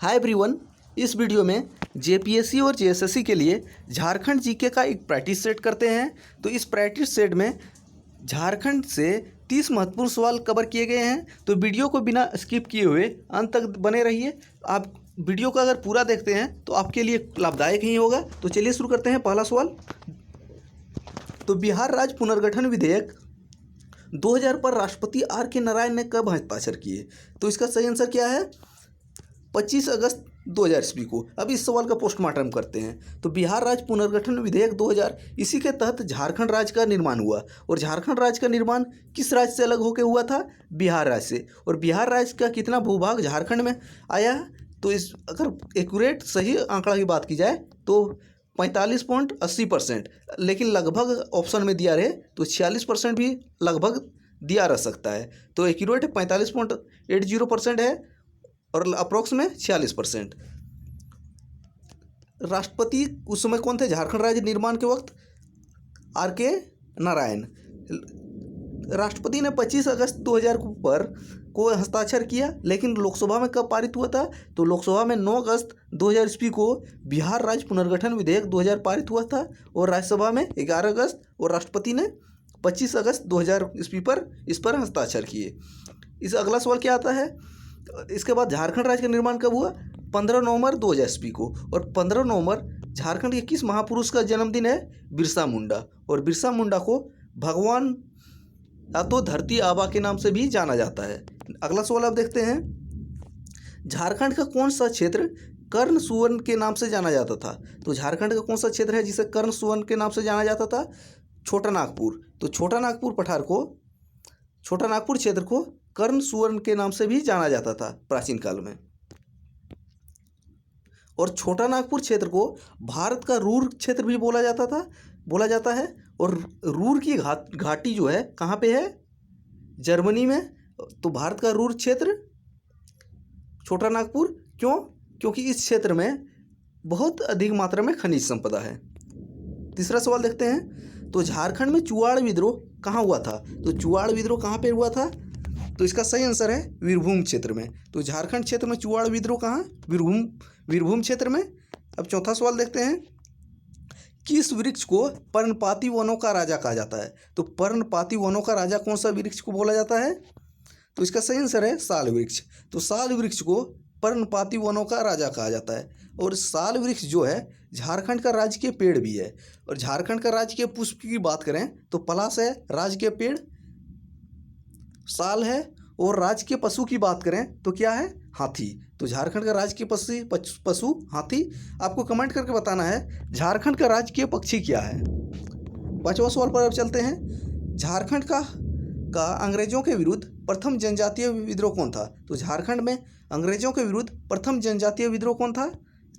Hi everyone. इस video में JPSC और जेएसएससी के लिए झारखंड जीके का एक प्रैक्टिस सेट करते हैं। तो इस प्रैक्टिस सेट में झारखंड से 30 महत्वपूर्ण सवाल कवर किए गए हैं। तो वीडियो को बिना स्किप किए हुए अंत तक बने रहिए। आप वीडियो को अगर पूरा देखते हैं तो आपके लिए लाभदायक ही होगा। तो चलिए शुरू करते हैं। पहला सवाल, तो बिहार राज्य पुनर्गठन विधेयक 2000 पर राष्ट्रपति आर के नारायण ने कब हस्ताक्षर किए? तो इसका सही आंसर क्या है? 25 अगस्त 2000 ईस्वी को। अब इस सवाल का पोस्टमार्टम करते हैं। तो बिहार राज्य पुनर्गठन विधेयक 2000, इसी के तहत झारखंड राज्य का निर्माण हुआ। और झारखंड राज्य का निर्माण किस राज्य से अलग होकर हुआ था? बिहार राज्य से। और बिहार राज्य का कितना भूभाग झारखंड में आया? तो इस अगर एक्यूरेट सही आंकड़ा की बात की जाए तो 45.80%, लेकिन लगभग ऑप्शन में दिया रहे तो 46% भी लगभग दिया रह सकता है। तो एक्यूरेट 45.80% है और अप्रोक्स में 46%। राष्ट्रपति उस समय कौन थे झारखंड राज्य निर्माण के वक्त? आर के नारायण। राष्ट्रपति ने 25 अगस्त 2000 पर को हस्ताक्षर किया, लेकिन लोकसभा में कब पारित हुआ था? तो लोकसभा में 9 अगस्त 2000 ईस्वी को बिहार राज्य पुनर्गठन विधेयक 2000 पारित हुआ था। और राज्यसभा में 11 अगस्त और राष्ट्रपति ने 25 अगस्त 2000 ईस्वी पर इस पर हस्ताक्षर किए। इस अगला सवाल क्या आता है? इसके बाद झारखंड राज्य का निर्माण कब हुआ? 15 नवंबर 2000 ईस्वी को। और 15 नवंबर झारखंड के किस महापुरुष का जन्मदिन है? बिरसा मुंडा। और बिरसा मुंडा को भगवान या तो धरती आबा के नाम से भी जाना जाता है। अगला सवाल आप देखते हैं। झारखंड का कौन सा क्षेत्र कर्ण सुवर्ण के नाम से जाना जाता था? तो झारखंड का कौन सा क्षेत्र है जिसे कर्ण सुवर्ण के नाम से जाना जाता था? छोटा नागपुर। तो छोटा नागपुर पठार को, छोटा नागपुर क्षेत्र को कर्ण सुवर्ण के नाम से भी जाना जाता था प्राचीन काल में। और छोटा नागपुर क्षेत्र को भारत का रूर क्षेत्र भी बोला जाता है। और रूर की घाटी जो है कहाँ पे है? जर्मनी में। तो भारत का रूर क्षेत्र छोटा नागपुर। क्यों? क्योंकि इस क्षेत्र में बहुत अधिक मात्रा में खनिज संपदा है। तीसरा सवाल देखते हैं। तो झारखंड में चुआड़ विद्रोह कहाँ हुआ था? तो चुआड़ विद्रोह कहाँ पे हुआ था? तो इसका सही आंसर है वीरभूम क्षेत्र में। तो झारखंड क्षेत्र में चुआड़ विद्रोह कहाँ? वीरभूम क्षेत्र में। अब चौथा सवाल देखते हैं। किस वृक्ष को पर्णपाती वनों का राजा कहा जाता है? तो पर्णपाती वनों का राजा कौन सा वृक्ष को बोला जाता है? तो इसका सही आंसर है साल वृक्ष। तो साल वृक्ष को पर्णपाती वनों का राजा कहा जाता है। और साल वृक्ष जो है झारखंड का राजकीय पेड़ भी है। और झारखंड का राजकीय पुष्प की बात करें तो पलाश है, राजकीय पेड़ साल है। और राजकीय पशु की बात करें तो क्या है? हाथी। तो झारखंड का राजकीय पशु हाथी। आपको कमेंट करके बताना है झारखंड का राजकीय पक्षी क्या है। पांचवा सवाल पर अब चलते हैं। झारखंड का अंग्रेजों के विरुद्ध प्रथम जनजातीय विद्रोह कौन था? तो झारखंड में अंग्रेजों के विरुद्ध प्रथम जनजातीय विद्रोह कौन था?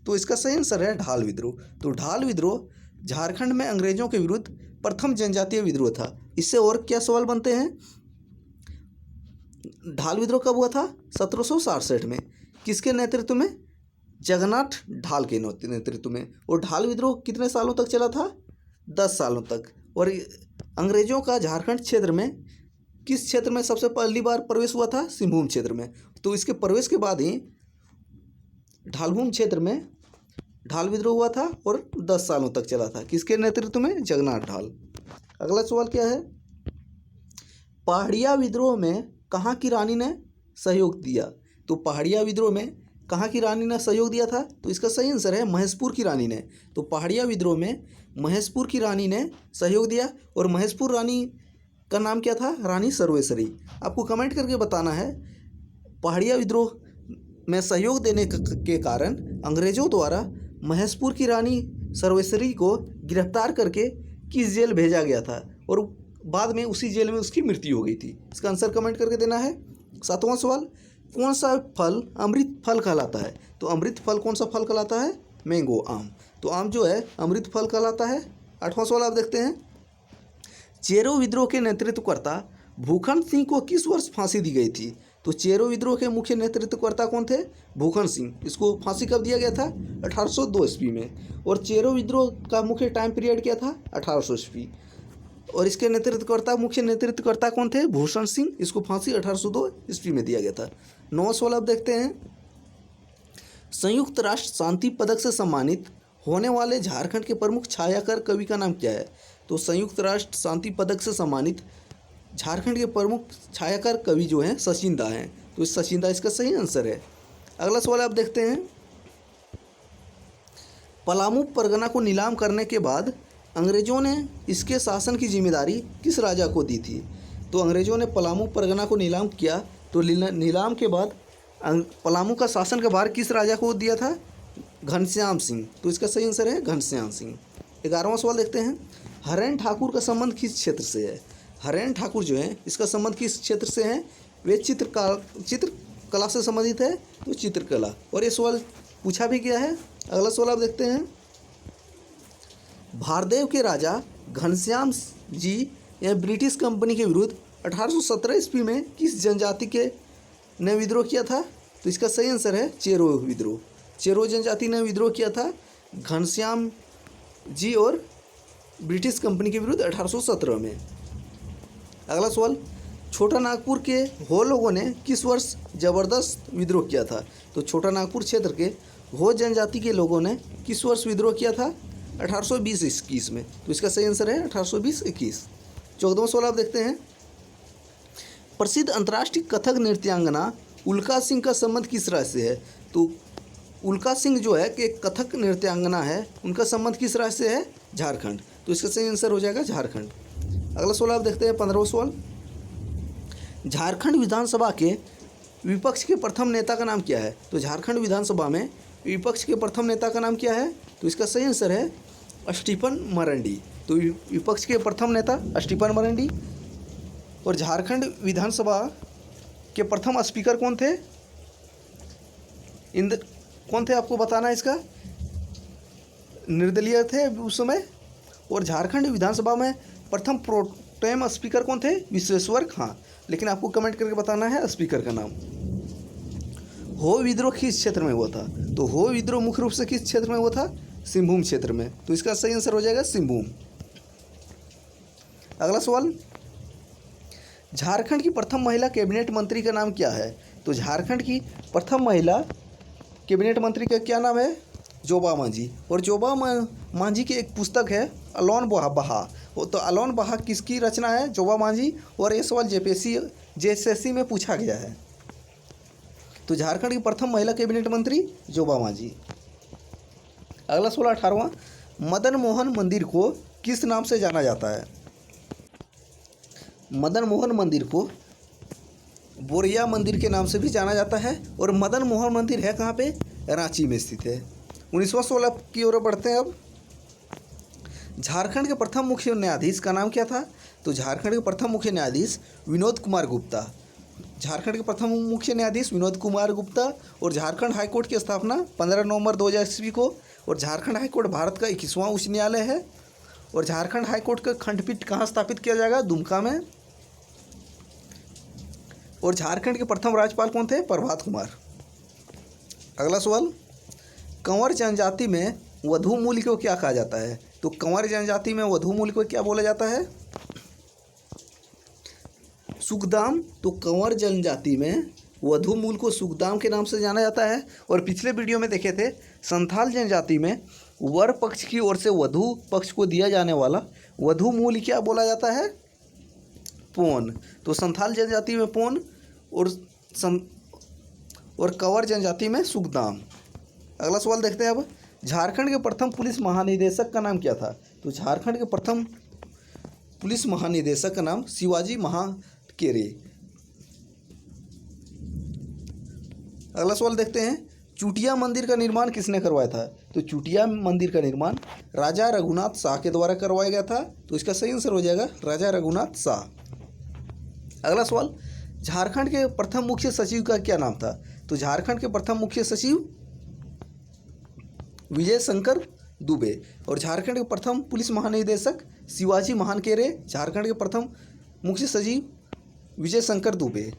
तो इसका सही आंसर है ढाल विद्रोह। तो ढाल विद्रोह झारखंड में अंग्रेजों के विरुद्ध प्रथम जनजातीय विद्रोह था। इससे और क्या सवाल बनते हैं? ढाल विद्रोह कब हुआ था? 1767 में। किसके नेतृत्व में? जगन्नाथ ढाल के नेतृत्व में। और ढाल विद्रोह कितने सालों तक चला था? 10 सालों तक। और अंग्रेजों का झारखंड क्षेत्र में किस क्षेत्र में सबसे पहली बार प्रवेश हुआ था? सिंहभूम क्षेत्र में। तो इसके प्रवेश के बाद ही ढालभूम क्षेत्र में ढाल विद्रोह हुआ था और 10 सालों तक चला था। किसके नेतृत्व में? जगन्नाथ ढाल। अगला सवाल क्या है? पहाड़िया विद्रोह में कहाँ की रानी ने सहयोग दिया? तो पहाड़िया विद्रोह में कहाँ की रानी ने सहयोग दिया था? तो इसका सही आंसर है महेशपुर की रानी ने। तो पहाड़िया विद्रोह में महेशपुर की रानी ने सहयोग दिया। और महेशपुर रानी का नाम क्या था? रानी सर्वेश्वरी। आपको कमेंट करके बताना है पहाड़िया विद्रोह में सहयोग देने के कारण अंग्रेजों द्वारा महेशपुर की रानी सर्वेश्वरी को गिरफ्तार करके किस जेल भेजा गया था और बाद में उसी जेल में उसकी मृत्यु हो गई थी। इसका आंसर कमेंट करके देना है। सातवां सवाल, कौन सा फल अमृत फल कहलाता है? तो अमृत फल कौन सा फल कहलाता है? मैंगो, आम। तो आम जो है अमृत फल कहलाता है। आठवां सवाल आप देखते हैं। चेरो विद्रोह के नेतृत्वकर्ता भूखंड सिंह को किस वर्ष फांसी दी गई थी? तो चेरो विद्रोह के मुख्य नेतृत्वकर्ता कौन थे? भूखंड सिंह। इसको फांसी कब दिया गया था? 1802 ईस्वी में। और चेरो विद्रोह का मुख्य टाइम पीरियड क्या था? 1800 ईस्वी। और इसके मुख्य नेतृत्वकर्ता कौन थे? भूषण सिंह। इसको फांसी 1802 ईस्वी में दिया गया था। 9वां सवाल आप देखते हैं। संयुक्त राष्ट्र शांति पदक से सम्मानित होने वाले झारखंड के प्रमुख छायाकार कवि का नाम क्या है? तो संयुक्त राष्ट्र शांति पदक से सम्मानित झारखंड के प्रमुख छायाकार कवि जो हैं सचिन दा हैं। तो सचिन दा इसका सही आंसर है। अगला सवाल आप देखते हैं, पलामू परगना को नीलाम करने के बाद अंग्रेजों ने इसके शासन की जिम्मेदारी किस राजा को दी थी? तो अंग्रेजों ने पलामू परगना को नीलाम किया, तो नीलाम के बाद पलामू का शासन का भार किस राजा को दिया था? घनश्याम सिंह। तो इसका सही आंसर है घनश्याम सिंह। 11वां सवाल देखते हैं, हरेन ठाकुर का संबंध किस क्षेत्र से है? हरेन ठाकुर जो है इसका संबंध किस क्षेत्र से है? वे चित्रकला से संबंधित है, तो चित्रकला। और ये सवाल पूछा भी गया है। अगला सवाल आप देखते हैं, भारदेव के राजा घनश्याम जी या ब्रिटिश कंपनी के विरुद्ध 1817 ईस्वी में किस जनजाति के ने विद्रोह किया था? तो इसका सही आंसर है चेरो विद्रोह। चेरो जनजाति ने विद्रोह किया था घनश्याम जी और ब्रिटिश कंपनी के विरुद्ध 1817 में। अगला सवाल, छोटा नागपुर के हो लोगों ने किस वर्ष जबरदस्त विद्रोह किया था? तो छोटा नागपुर क्षेत्र के हो जनजाति के लोगों ने किस वर्ष विद्रोह किया था? 1820-21 में। तो इसका सही आंसर है 1820-21। 14वां सवाल आप देखते हैं, प्रसिद्ध अंतर्राष्ट्रीय कथक नृत्यांगना उल्का सिंह का संबंध किस राज्य से है? तो उल्का सिंह जो है कि कथक नृत्यांगना है, उनका संबंध किस राज्य से है? झारखंड। तो इसका सही आंसर हो जाएगा झारखंड। अगला सवाल आप देखते हैं 15वां सवाल, झारखंड विधानसभा के विपक्ष के प्रथम नेता का नाम क्या है? तो झारखंड विधानसभा में विपक्ष के प्रथम नेता का नाम क्या है? तो इसका सही आंसर है स्टीफन मरांडी। तो विपक्ष के प्रथम नेता स्टीफन मरांडी। और झारखंड विधानसभा के प्रथम स्पीकर कौन थे? कौन थे आपको बताना है इसका? निर्दलीय थे उस समय। और झारखंड विधानसभा में प्रथम प्रोटेम स्पीकर कौन थे? विश्वेश्वर खां। लेकिन आपको कमेंट करके बताना है स्पीकर का नाम। हो विद्रोह किस क्षेत्र में हुआ था? तो हो विद्रोह मुख्य रूप से किस क्षेत्र में हुआ था? सिंहभूम क्षेत्र में। तो इसका सही आंसर हो जाएगा सिंहभूम। अगला सवाल, झारखंड की प्रथम महिला कैबिनेट मंत्री का नाम क्या है? तो झारखंड की प्रथम महिला कैबिनेट मंत्री का क्या नाम है? जोबा मांझी। और जोबा मांझी की एक पुस्तक है अलोन बहा। तो अलोन बहा किसकी रचना है? जोबा मांझी। और ये सवाल जेएसएससी में पूछा गया है। तो झारखंड की प्रथम महिला कैबिनेट मंत्री जोबा मांझी। अगला सवाल 18वां, मदन मोहन मंदिर को किस नाम से जाना जाता है? मदन मोहन मंदिर को बोरिया मंदिर के नाम से भी जाना जाता है। और मदन मोहन मंदिर है कहाँ पे? रांची में स्थित है। 19वां सवाल की ओर बढ़ते हैं अब, झारखंड के प्रथम मुख्य न्यायाधीश का नाम क्या था? तो झारखंड के प्रथम मुख्य न्यायाधीश विनोद कुमार गुप्ता। झारखंड के प्रथम मुख्य न्यायाधीश विनोद कुमार गुप्ता। और झारखंड हाईकोर्ट की स्थापना 15 नवंबर 2000 ईस्वी को। और झारखंड हाईकोर्ट भारत का 21वां उच्च न्यायालय है। और झारखंड हाईकोर्ट का खंडपीठ कहाँ स्थापित किया जाएगा? दुमका में। और झारखंड के प्रथम राज्यपाल कौन थे? प्रभात कुमार। अगला सवाल, कंवर जनजाति में वधू मूल्य को क्या कहा जाता है? तो कंवर जनजाति में वधू मूल्य को क्या बोला जाता है? सुखदाम। तो कंवर जनजाति में वधू मूल्य को सुखदाम के नाम से जाना जाता है। और पिछले वीडियो में देखे थे, संथाल जनजाति में वर पक्ष की ओर से वधू पक्ष को दिया जाने वाला वधू मूल्य क्या बोला जाता है? पोन। तो संथाल जनजाति में पोन और कंवर जनजाति में सुखदाम। अगला सवाल देखते हैं अब, झारखंड के प्रथम पुलिस महानिदेशक का नाम क्या था? तो झारखंड के प्रथम पुलिस महानिदेशक का नाम शिवाजी महाकेरे। अगला सवाल देखते हैं, चुटिया मंदिर का निर्माण किसने करवाया था? तो चुटिया मंदिर का निर्माण राजा रघुनाथ शाह के द्वारा करवाया गया था। तो इसका सही आंसर हो जाएगा राजा रघुनाथ शाह। अगला सवाल, झारखंड के प्रथम मुख्य सचिव का क्या नाम था? तो झारखंड के प्रथम मुख्य सचिव विजय शंकर दुबे। और झारखंड के प्रथम पुलिस महानिदेशक शिवाजी महानकेरे। झारखंड के प्रथम मुख्य सचिव विजय शंकर दुबे।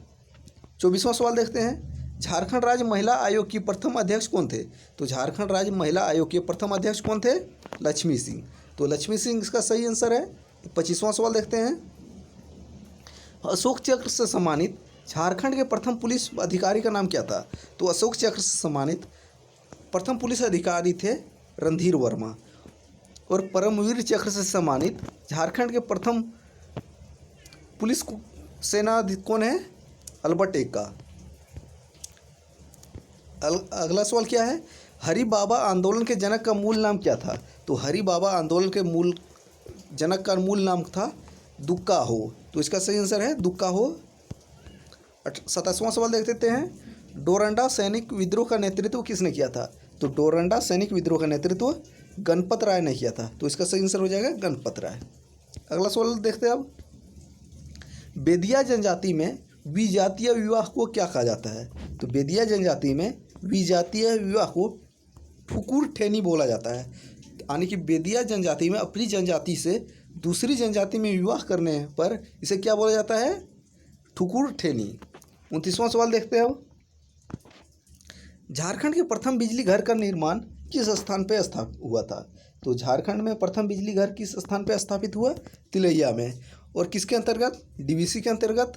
24वां सवाल देखते हैं, झारखंड राज्य महिला आयोग की प्रथम अध्यक्ष कौन थे? तो झारखंड राज्य महिला आयोग के प्रथम अध्यक्ष कौन थे? लक्ष्मी सिंह। तो लक्ष्मी सिंह इसका सही आंसर है। 25वां सवाल देखते हैं, अशोक चक्र से सम्मानित झारखंड के प्रथम पुलिस अधिकारी का नाम क्या था? तो अशोक चक्र से सम्मानित प्रथम पुलिस अधिकारी थे रणधीर वर्मा। और परमवीर चक्र से सम्मानित झारखंड के प्रथम पुलिस सेना कौन है? अल्बर्ट एक्का। अगला सवाल क्या है? हरि बाबा आंदोलन के जनक का मूल नाम क्या था? तो हरि बाबा आंदोलन के मूल जनक का मूल नाम था दुक्का हो। तो इसका सही आंसर है दुक्का हो। 27वां सवाल देख लेते हैं। डोरंडा सैनिक विद्रोह का नेतृत्व किसने किया था? तो डोरंडा सैनिक विद्रोह का नेतृत्व गणपत राय ने किया था। तो इसका सही आंसर हो जाएगा गणपत राय। अगला सवाल देखते हैं अब। बेदिया जनजाति में विजातीय विवाह को क्या कहा जाता है? तो बेदिया जनजाति में विजातीय विवाह को ठुकुर ठेनी बोला जाता है। यानी कि बेदिया जनजाति में अपनी जनजाति से दूसरी जनजाति में विवाह करने पर इसे क्या बोला जाता है? ठुकुर ठेनी। 29वां सवाल देखते हैं अब। झारखंड के प्रथम बिजली घर का निर्माण किस स्थान पर स्थापित हुआ था? तो झारखंड में प्रथम बिजली घर किस स्थान पर स्थापित हुआ? तिलैया में। और किसके अंतर्गत? डीवीसी के अंतर्गत।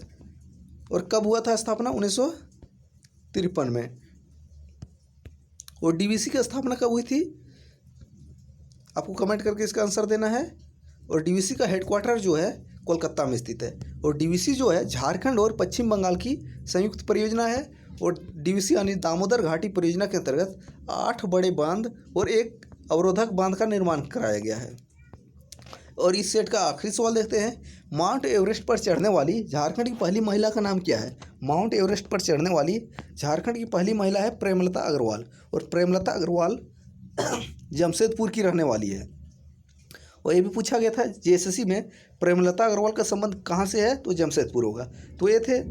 और कब हुआ था स्थापना? 1953 में। और डीवीसी की स्थापना कब हुई थी? आपको कमेंट करके इसका आंसर देना है। और डीवीसी का हेडक्वार्टर जो है कोलकाता में स्थित है। और डीवीसी जो है झारखंड और पश्चिम बंगाल की संयुक्त परियोजना है। और डीवीसी यानी दामोदर घाटी परियोजना के अंतर्गत 8 बड़े बांध और एक अवरोधक बांध का निर्माण कराया गया है। और इस सेट का आखिरी सवाल देखते हैं। माउंट एवरेस्ट पर चढ़ने वाली झारखंड की पहली महिला का नाम क्या है? माउंट एवरेस्ट पर चढ़ने वाली झारखंड की पहली महिला है प्रेमलता अग्रवाल। और प्रेमलता अग्रवाल जमशेदपुर की रहने वाली है। और ये भी पूछा गया था जेएसएससी में, प्रेमलता अग्रवाल का संबंध कहाँ से है? तो जमशेदपुर होगा। तो ये थे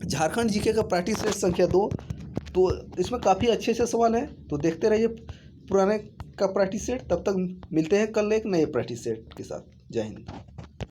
झारखंड जीके का प्रैक्टिस सेट संख्या 2। तो इसमें काफ़ी अच्छे से सवाल हैं। तो देखते रहिए पुराने का प्रैक्टिस सेट। तब तक मिलते हैं कल एक नए प्रैक्टिस सेट के साथ। जय हिंद।